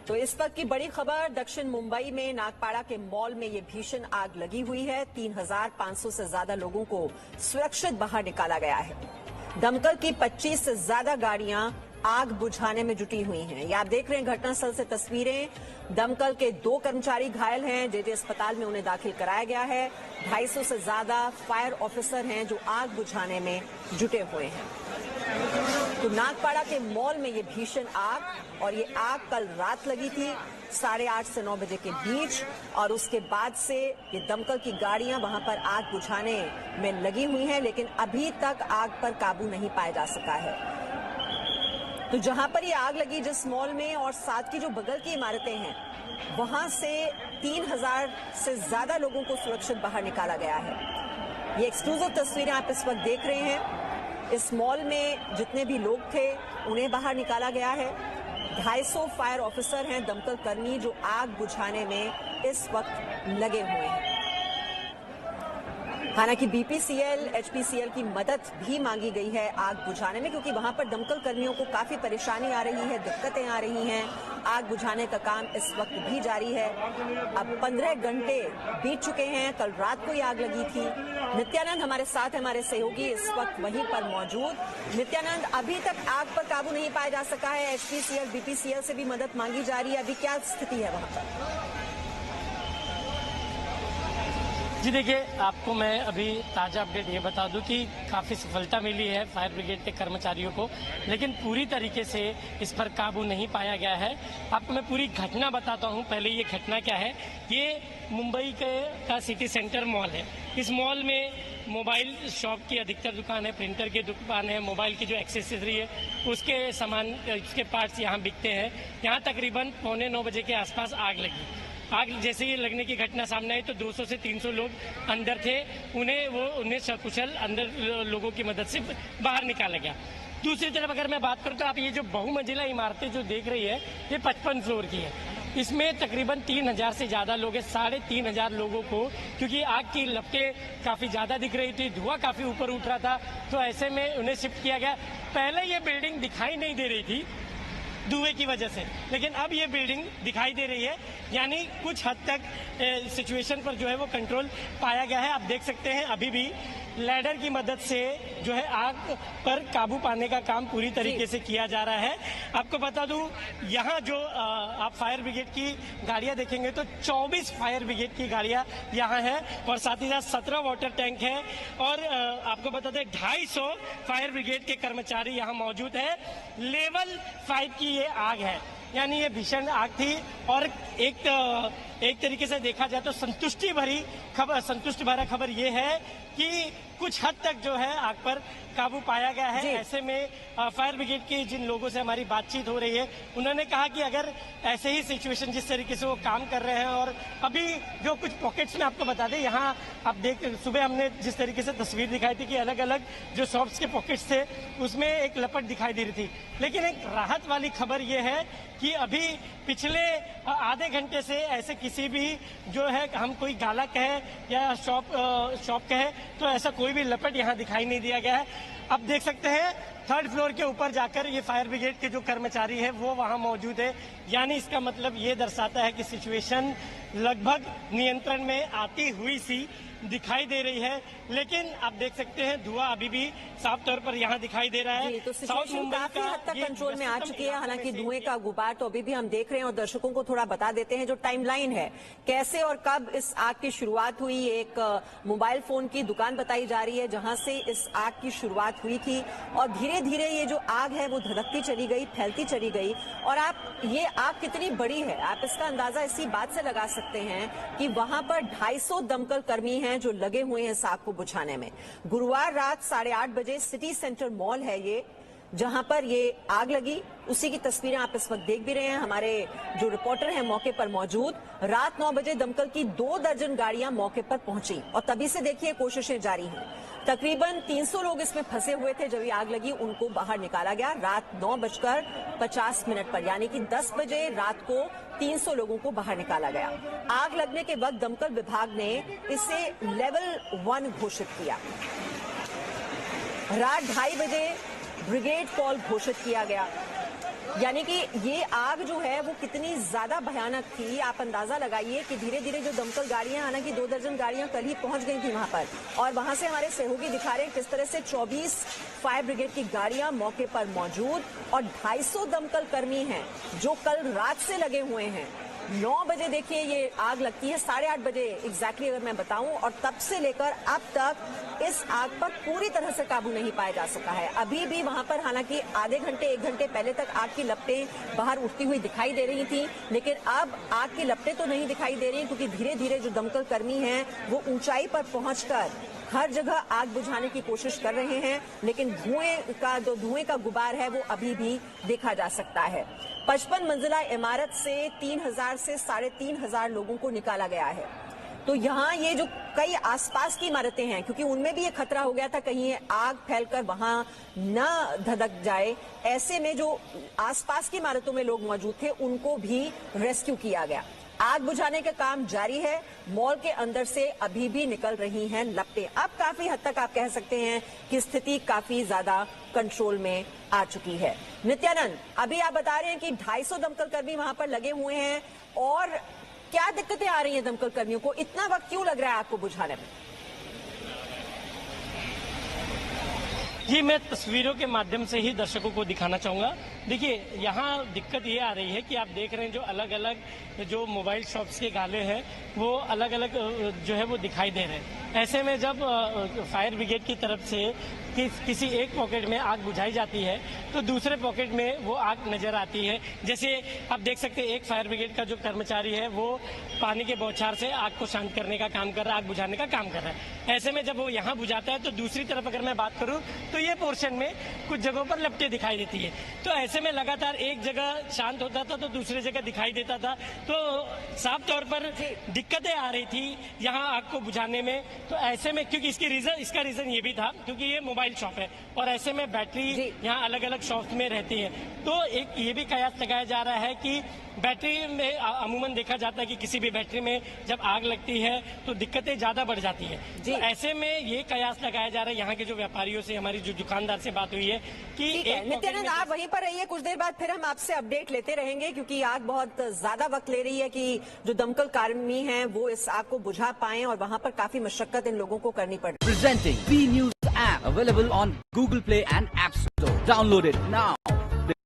तो इस वक्त की बड़ी खबर, दक्षिण मुंबई में नागपाड़ा के मॉल में ये भीषण आग लगी हुई है। 3,500 से ज्यादा लोगों को सुरक्षित बाहर निकाला गया है। दमकल की 25 से ज्यादा गाड़ियां आग बुझाने में जुटी हुई हैं। ये आप देख रहे हैं घटनास्थल से तस्वीरें। दमकल के 2 कर्मचारी घायल हैं, जेजे अस्पताल में उन्हें दाखिल कराया गया है। 250 से ज्यादा फायर ऑफिसर हैं जो आग बुझाने में जुटे हुए हैं। तो नागपाड़ा के मॉल में ये भीषण आग, और ये आग कल रात लगी थी 8:30 से 9 बजे के बीच, और उसके बाद से ये दमकल की गाड़ियां वहां पर आग बुझाने में लगी हुई हैं, लेकिन अभी तक आग पर काबू नहीं पाया जा सका है। तो जहां पर ये आग लगी जिस मॉल में, और साथ की जो बगल की इमारतें हैं, वहां से 3,000 से ज्यादा लोगों को सुरक्षित बाहर निकाला गया है। ये एक्सक्लूसिव तस्वीरें आप इस वक्त देख रहे हैं। इस मॉल में जितने भी लोग थे उन्हें बाहर निकाला गया है। 250 फायर ऑफिसर हैं, दमकल कर्मी, जो आग बुझाने में इस वक्त लगे हुए हैं। हालांकि बीपीसीएल, एचपीसीएल की मदद भी मांगी गई है आग बुझाने में, क्योंकि वहां पर दमकल कर्मियों को काफी परेशानी आ रही है, दिक्कतें आ रही हैं। आग बुझाने का काम इस वक्त भी जारी है। अब 15 घंटे बीत चुके हैं। कल रात को ये आग लगी थी। नित्यानंद हमारे साथ है, हमारे सहयोगी इस वक्त वहीं पर मौजूद। नित्यानंद, अभी तक आग पर काबू नहीं पाया जा सका है। एचपीसीएल, बीपीसीएल से भी मदद मांगी जा रही है। अभी क्या स्थिति है वहां पर? जी देखिए, आपको मैं अभी ताज़ा अपडेट ये बता दूं कि काफ़ी सफलता मिली है फायर ब्रिगेड के कर्मचारियों को, लेकिन पूरी तरीके से इस पर काबू नहीं पाया गया है। आपको मैं पूरी घटना बताता हूं। पहले ये घटना क्या है, ये मुंबई का सिटी सेंटर मॉल है। इस मॉल में मोबाइल शॉप की अधिकतर दुकान है, प्रिंटर की दुकान है, मोबाइल की जो एक्सेसरी है उसके सामान, उसके पार्ट्स यहाँ बिकते हैं। यहाँ तकरीबन 9:45 बजे के आसपास आग लगी। आग जैसे ही लगने की घटना सामने आई तो 200 से 300 लोग अंदर थे। उन्हें सकुशल अंदर लोगों की मदद से बाहर निकाला गया। दूसरी तरफ अगर मैं बात करूं तो आप ये जो बहुमंजिला इमारतें जो देख रही है, ये 55 फ्लोर की है। इसमें तकरीबन 3,000 से ज्यादा लोग हैं। 3,500 लोगों को, क्योंकि आग की लपटें काफी ज्यादा दिख रही थी, धुआं काफी ऊपर उठ रहा था, तो ऐसे में उन्हें शिफ्ट किया गया। पहले ये बिल्डिंग दिखाई नहीं दे रही थी धुएं की वजह से, लेकिन अब ये बिल्डिंग दिखाई दे रही है। यानी कुछ हद तक सिचुएशन पर जो है वो कंट्रोल पाया गया है। आप देख सकते हैं अभी भी लैडर की मदद से जो है आग पर काबू पाने का काम पूरी तरीके से किया जा रहा है। आपको बता दूं, यहाँ जो आप फायर ब्रिगेड की गाड़ियां देखेंगे तो 24 फायर ब्रिगेड की गाड़ियां यहाँ है, और साथ ही साथ 17 वाटर टैंक है, और आपको बता दें 250 फायर ब्रिगेड के कर्मचारी यहाँ मौजूद है। लेवल 5 की ये आग है, यानी ये भीषण आग थी। और एक तरीके से देखा जाए तो संतुष्टि भरा खबर ये है कि कुछ हद तक जो है आग पर काबू पाया गया है। ऐसे में फायर ब्रिगेड के जिन लोगों से हमारी बातचीत हो रही है, उन्होंने कहा कि अगर ऐसे ही सिचुएशन जिस तरीके से वो काम कर रहे हैं, और अभी जो कुछ पॉकेट्स में आपको बता दें, यहाँ आप सुबह हमने जिस तरीके से तस्वीर दिखाई थी कि अलग अलग जो शॉप्स के पॉकेट्स थे उसमें एक लपट दिखाई दे रही थी। लेकिन एक राहत वाली खबर ये है कि अभी पिछले आधे घंटे से ऐसे किसी भी जो है, हम कोई गाला कहे या शॉप कहे, तो ऐसा कोई भी लपट यहाँ दिखाई नहीं दिया गया है। अब देख सकते हैं 3rd फ्लोर के ऊपर जाकर ये फायर ब्रिगेड के जो कर्मचारी है वो वहां मौजूद है। यानी इसका मतलब ये दर्शाता है कि सिचुएशन लगभग नियंत्रण में आती हुई सी दिखाई दे रही है। लेकिन आप देख सकते हैं धुआं अभी भी साफ तौर पर यहाँ दिखाई दे रहा है। तो सिचुएशन काफी हद तक कंट्रोल में आ चुकी है। हालांकि धुएं का गुबार तो अभी भी हम देख रहे हैं, और दर्शकों को थोड़ा बता देते हैं जो टाइमलाइन है, कैसे और कब इस आग की शुरुआत हुई। एक मोबाइल फोन की दुकान बताई जा रही है जहां से इस आग की शुरुआत हुई थी, और धीरे धीरे ये जो आग है वो धधकती चली गई, फैलती चली गई। और ये आग कितनी बड़ी है, आप इसका अंदाजा इसी बात से लगा सकते हैं कि वहां पर 250 दमकल कर्मी हैं जो लगे हुए हैं इस आग को बुझाने में। गुरुवार रात 8:30 बजे सिटी सेंटर मॉल है ये, जहां पर ये आग लगी। उसी की तस्वीरें आप इस वक्त देख भी रहे हैं। हमारे जो रिपोर्टर हैं मौके पर मौजूद। रात 9 बजे दमकल की 2 दर्जन गाड़ियां मौके पर पहुंची, और तभी से देखिए कोशिशें जारी हैं। तकरीबन 300 लोग इसमें फंसे हुए थे। जब ये आग लगी उनको बाहर निकाला गया रात 9:50 पर, यानी कि 10 बजे रात को 300 लोगों को बाहर निकाला गया। आग लगने के वक्त दमकल विभाग ने इसे लेवल 1 घोषित किया। रात 2:30 बजे ब्रिगेड कॉल घोषित किया गया। यानी कि ये आग जो है वो कितनी ज्यादा भयानक थी, आप अंदाजा लगाइए कि धीरे धीरे जो दमकल गाड़ियां, हालांकि 2 दर्जन गाड़ियां कल ही पहुंच गई थी वहां पर, और वहां से हमारे सहयोगी दिखा रहे हैं किस तरह से 24 फायर ब्रिगेड की गाड़ियां मौके पर मौजूद और 250 दमकल कर्मी हैं जो कल रात से लगे हुए हैं। 9 बजे देखिए ये आग लगती है, 8:30 बजे एग्जैक्टली अगर मैं बताऊं, और तब से लेकर अब तक इस आग पर पूरी तरह से काबू नहीं पाया जा सका है। अभी भी वहां पर हालांकि आधे घंटे 1 घंटे पहले तक आग की लपटें बाहर उठती हुई दिखाई दे रही थी, लेकिन अब आग की लपटें तो नहीं दिखाई दे रही क्योंकि धीरे धीरे जो दमकल कर्मी हैं वो ऊंचाई पर पहुंचकर हर जगह आग बुझाने की कोशिश कर रहे हैं, लेकिन धुएं का गुबार है वो अभी भी देखा जा सकता है। 55 मंजिला इमारत से 3000 से 3500 लोगों को निकाला गया है। तो यहाँ ये जो कई आसपास की इमारतें हैं, क्योंकि उनमें भी ये खतरा हो गया था कहीं ये आग फैलकर वहां न धधक जाए, ऐसे में जो आसपास की इमारतों में लोग मौजूद थे उनको भी रेस्क्यू किया गया। आग बुझाने का काम जारी है। मॉल के अंदर से अभी भी निकल रही हैं लपटें। अब काफी हद तक आप कह सकते हैं कि स्थिति काफी ज्यादा कंट्रोल में आ चुकी है। नित्यानंद, अभी आप बता रहे हैं कि 250 दमकल कर्मी वहां पर लगे हुए हैं, और क्या दिक्कतें आ रही हैं दमकल कर्मियों को? इतना वक्त क्यों लग रहा है आपको बुझाने में? जी, मैं तस्वीरों के माध्यम से ही दर्शकों को दिखाना चाहूँगा। देखिए, यहाँ दिक्कत ये आ रही है कि आप देख रहे हैं जो अलग अलग जो मोबाइल शॉप्स के गाले हैं वो अलग अलग जो है वो दिखाई दे रहे हैं। ऐसे में जब फायर ब्रिगेड की तरफ से किसी एक पॉकेट में आग बुझाई जाती है तो दूसरे पॉकेट में वो आग नजर आती है। जैसे आप देख सकते हैं एक फायर ब्रिगेड का जो कर्मचारी है वो पानी के बौछार से आग को शांत करने का काम कर रहा है, आग बुझाने का काम कर रहा है। ऐसे में जब वो यहाँ बुझाता है तो दूसरी तरफ अगर मैं बात करूँ तो ये पोर्शन में कुछ जगहों पर लपटें दिखाई देती है। तो ऐसे में लगातार एक जगह शांत होता था तो दूसरी जगह दिखाई देता था, तो साफ तौर पर दिक्कतें आ रही थी यहाँ आग को बुझाने में। तो ऐसे में क्योंकि इसका रीजन ये भी था क्योंकि ये मोबाइल शॉप है और ऐसे में बैटरी यहाँ अलग अलग शॉप में रहती है, तो एक ये भी कयास लगाया जा रहा है कि बैटरी में अमूमन देखा जाता है कि किसी भी बैटरी में जब आग लगती है तो दिक्कतें ज्यादा बढ़ जाती है। तो ऐसे में ये कयास लगाया जा रहा है यहाँ के जो व्यापारियों से, हमारी जो दुकानदार से बात हुई है कि नित्यानंद आप वहीं पर रहिए, कुछ देर बाद फिर हम आपसे अपडेट लेते रहेंगे क्योंकि आग बहुत ज्यादा वक्त ले रही है कि जो दमकल कर्मी हैं वो इस आग को बुझा पाएं और वहां पर काफी मशक्कत इन लोगों को करनी पड़ रही है। Presenting B News app available on Google Play and App Store. Download it now.